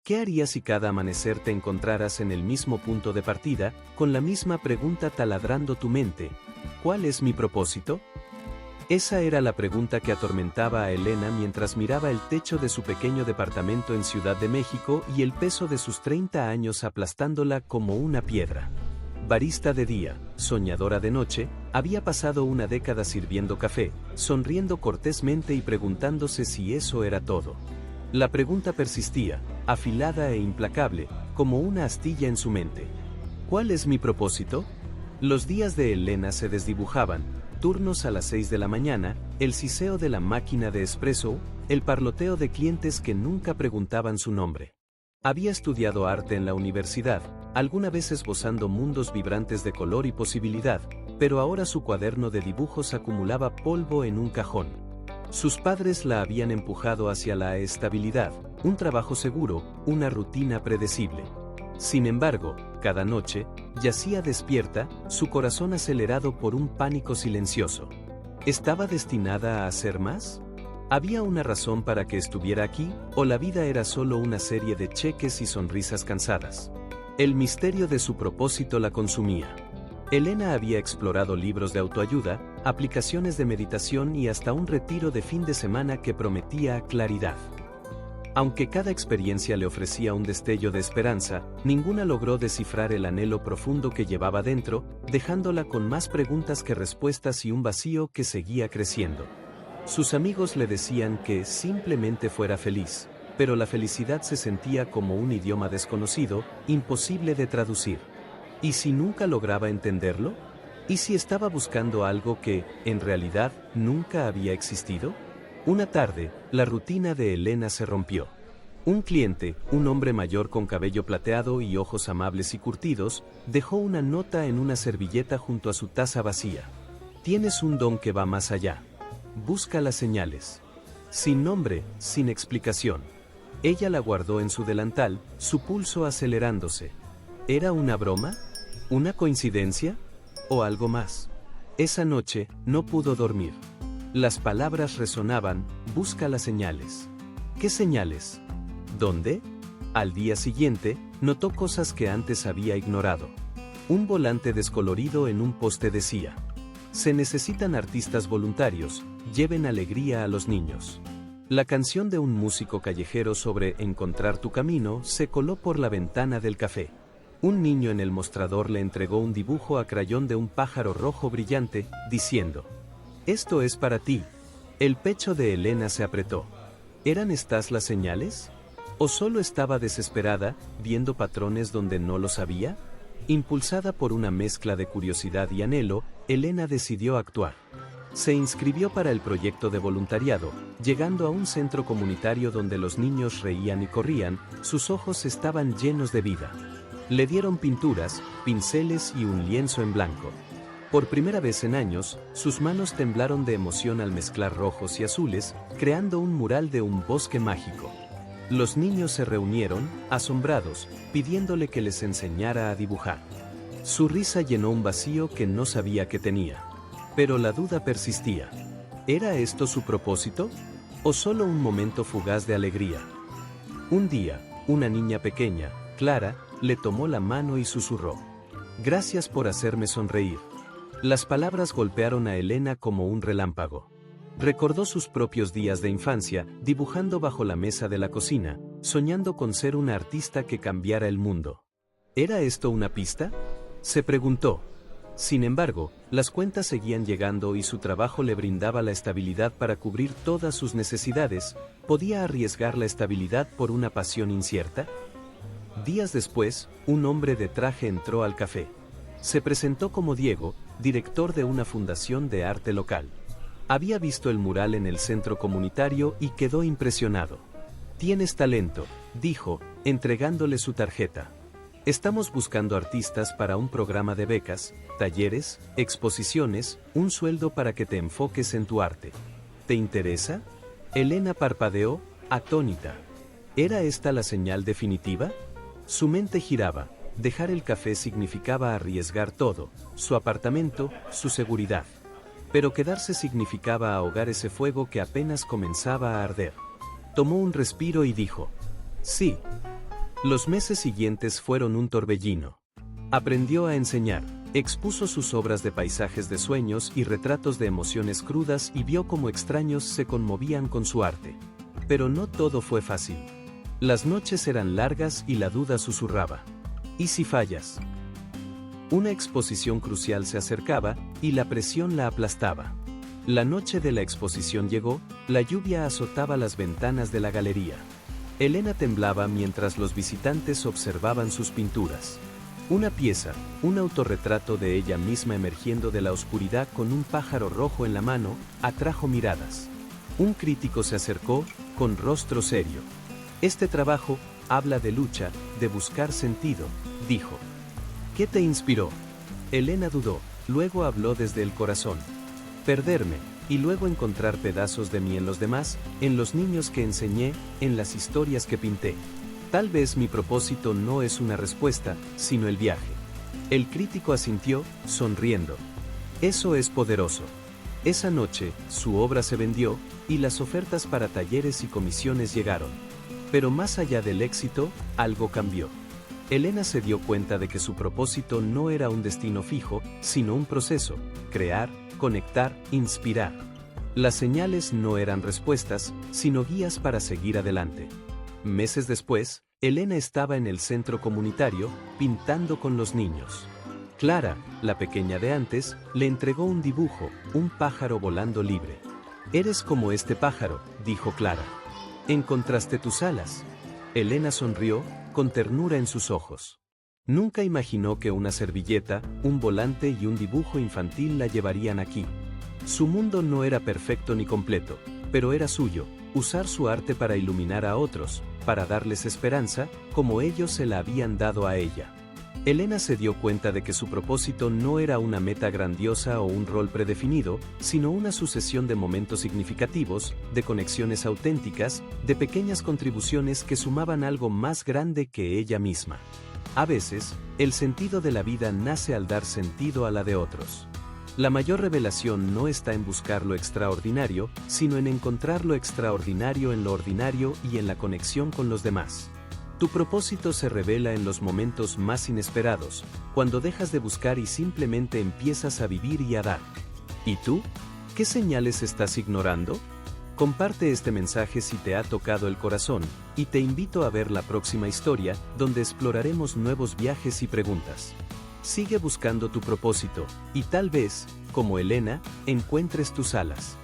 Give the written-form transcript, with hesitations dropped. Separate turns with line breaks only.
¿Qué harías si cada amanecer te encontraras en el mismo punto de partida, con la misma pregunta taladrando tu mente? ¿Cuál es mi propósito? Esa era la pregunta que atormentaba a Elena mientras miraba el techo de su pequeño departamento en Ciudad de México y el peso de sus 30 años aplastándola como una piedra. Barista de día, soñadora de noche, había pasado una década sirviendo café, sonriendo cortésmente y preguntándose si eso era todo. La pregunta persistía, afilada e implacable, como una astilla en su mente. ¿Cuál es mi propósito? Los días de Elena se desdibujaban, turnos a las 6 de la mañana, el siseo de la máquina de espresso, el parloteo de clientes que nunca preguntaban su nombre. Había estudiado arte en la universidad, alguna vez esbozando mundos vibrantes de color y posibilidad, pero ahora su cuaderno de dibujos acumulaba polvo en un cajón. Sus padres la habían empujado hacia la estabilidad, un trabajo seguro, una rutina predecible. Sin embargo, cada noche, yacía despierta, su corazón acelerado por un pánico silencioso. ¿Estaba destinada a hacer más? ¿Había una razón para que estuviera aquí, o la vida era solo una serie de cheques y sonrisas cansadas? El misterio de su propósito la consumía. Elena había explorado libros de autoayuda, aplicaciones de meditación y hasta un retiro de fin de semana que prometía claridad. Aunque cada experiencia le ofrecía un destello de esperanza, ninguna logró descifrar el anhelo profundo que llevaba dentro, dejándola con más preguntas que respuestas y un vacío que seguía creciendo. Sus amigos le decían que simplemente fuera feliz, pero la felicidad se sentía como un idioma desconocido, imposible de traducir. ¿Y si nunca lograba entenderlo? ¿Y si estaba buscando algo que, en realidad, nunca había existido? Una tarde, la rutina de Elena se rompió. Un cliente, un hombre mayor con cabello plateado y ojos amables y curtidos, dejó una nota en una servilleta junto a su taza vacía. Tienes un don que va más allá. Busca las señales. Sin nombre, sin explicación. Ella la guardó en su delantal, su pulso acelerándose. ¿Era una broma? ¿Una coincidencia? ¿O algo más? Esa noche, no pudo dormir. Las palabras resonaban, busca las señales. ¿Qué señales? ¿Dónde? Al día siguiente, notó cosas que antes había ignorado. Un volante descolorido en un poste decía: se necesitan artistas voluntarios, lleven alegría a los niños. La canción de un músico callejero sobre encontrar tu camino se coló por la ventana del café. Un niño en el mostrador le entregó un dibujo a crayón de un pájaro rojo brillante, diciendo: esto es para ti. El pecho de Elena se apretó. ¿Eran estas las señales? ¿O solo estaba desesperada, viendo patrones donde no los había? Impulsada por una mezcla de curiosidad y anhelo, Elena decidió actuar. Se inscribió para el proyecto de voluntariado, llegando a un centro comunitario donde los niños reían y corrían, sus ojos estaban llenos de vida. Le dieron pinturas, pinceles y un lienzo en blanco. Por primera vez en años, sus manos temblaron de emoción al mezclar rojos y azules, creando un mural de un bosque mágico. Los niños se reunieron, asombrados, pidiéndole que les enseñara a dibujar. Su risa llenó un vacío que no sabía que tenía. Pero la duda persistía. ¿Era esto su propósito? ¿O solo un momento fugaz de alegría? Un día, una niña pequeña, Clara, le tomó la mano y susurró: gracias por hacerme sonreír. Las palabras golpearon a Elena como un relámpago. Recordó sus propios días de infancia, dibujando bajo la mesa de la cocina, soñando con ser una artista que cambiara el mundo. ¿Era esto una pista? Se preguntó. Sin embargo, las cuentas seguían llegando y su trabajo le brindaba la estabilidad para cubrir todas sus necesidades. ¿Podía arriesgar la estabilidad por una pasión incierta? Días después, un hombre de traje entró al café. Se presentó como Diego, director de una fundación de arte local. Había visto el mural en el centro comunitario y quedó impresionado. Tienes talento, dijo, entregándole su tarjeta. Estamos buscando artistas para un programa de becas, talleres, exposiciones, un sueldo para que te enfoques en tu arte. ¿Te interesa? Elena parpadeó, atónita. ¿Era esta la señal definitiva? Su mente giraba. Dejar el café significaba arriesgar todo, su apartamento, su seguridad. Pero quedarse significaba ahogar ese fuego que apenas comenzaba a arder. Tomó un respiro y dijo: sí, Los meses siguientes fueron un torbellino. Aprendió a enseñar, expuso sus obras de paisajes de sueños y retratos de emociones crudas y vio cómo extraños se conmovían con su arte. Pero no todo fue fácil. Las noches eran largas y la duda susurraba. ¿Y si fallas? Una exposición crucial se acercaba y la presión la aplastaba. La noche de la exposición llegó, la lluvia azotaba las ventanas de la galería. Elena temblaba mientras los visitantes observaban sus pinturas. Una pieza, un autorretrato de ella misma emergiendo de la oscuridad con un pájaro rojo en la mano, atrajo miradas. Un crítico se acercó, con rostro serio. Este trabajo habla de lucha, de buscar sentido, dijo. ¿Qué te inspiró? Elena dudó, luego habló desde el corazón. Perderme, y luego encontrar pedazos de mí en los demás, en los niños que enseñé, en las historias que pinté. Tal vez mi propósito no es una respuesta, sino el viaje. El crítico asintió, sonriendo. Eso es poderoso. Esa noche, su obra se vendió, y las ofertas para talleres y comisiones llegaron. Pero más allá del éxito, algo cambió. Elena se dio cuenta de que su propósito no era un destino fijo, sino un proceso: crear, conectar, inspirar. Las señales no eran respuestas, sino guías para seguir adelante. Meses después, Elena estaba en el centro comunitario, pintando con los niños. Clara, la pequeña de antes, le entregó un dibujo, un pájaro volando libre. «Eres como este pájaro», dijo Clara. «Encontraste tus alas». Elena sonrió, con ternura en sus ojos. Nunca imaginó que una servilleta, un volante y un dibujo infantil la llevarían aquí. Su mundo no era perfecto ni completo, pero era suyo, usar su arte para iluminar a otros, para darles esperanza, como ellos se la habían dado a ella. Elena se dio cuenta de que su propósito no era una meta grandiosa o un rol predefinido, sino una sucesión de momentos significativos, de conexiones auténticas, de pequeñas contribuciones que sumaban algo más grande que ella misma. A veces, el sentido de la vida nace al dar sentido a la de otros. La mayor revelación no está en buscar lo extraordinario, sino en encontrar lo extraordinario en lo ordinario y en la conexión con los demás. Tu propósito se revela en los momentos más inesperados, cuando dejas de buscar y simplemente empiezas a vivir y a dar. ¿Y tú? ¿Qué señales estás ignorando? Comparte este mensaje si te ha tocado el corazón, y te invito a ver la próxima historia, donde exploraremos nuevos viajes y preguntas. Sigue buscando tu propósito, y tal vez, como Elena, encuentres tus alas.